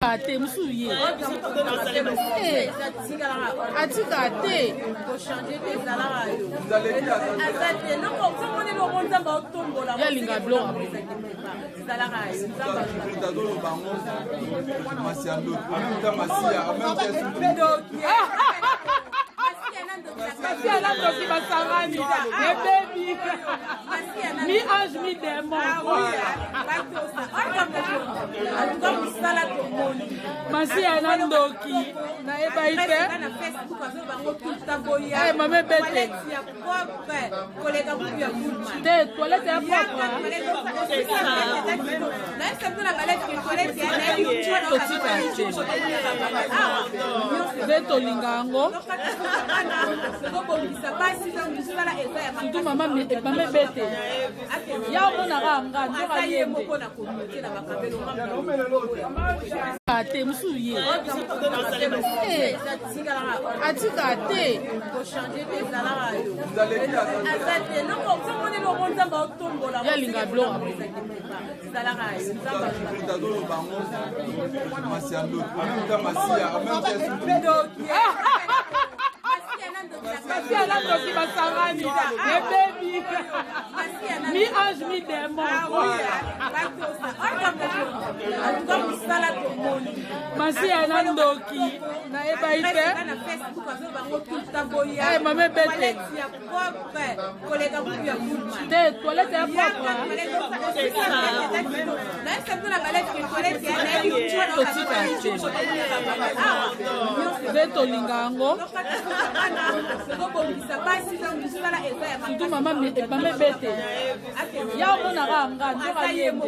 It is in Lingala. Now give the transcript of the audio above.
Ate musuye. Atika ate. Yalinga blonga. Mi ange mi démon. Masi anandoki na ebaite. Eh mame bete. Te toilette ya propre. Veto lingango. Surtout maman mame bete. Ya mona ranga ndoka yembe. Ate musuye. Atika ate. Yalinga blonga. Mi ange mi démon. Masi anandoki na ebaite. Eh mame bete. Te toilette ya propre. Veto lingango. Surtout maman mame bete. Ya mona ranga ndoka yembe.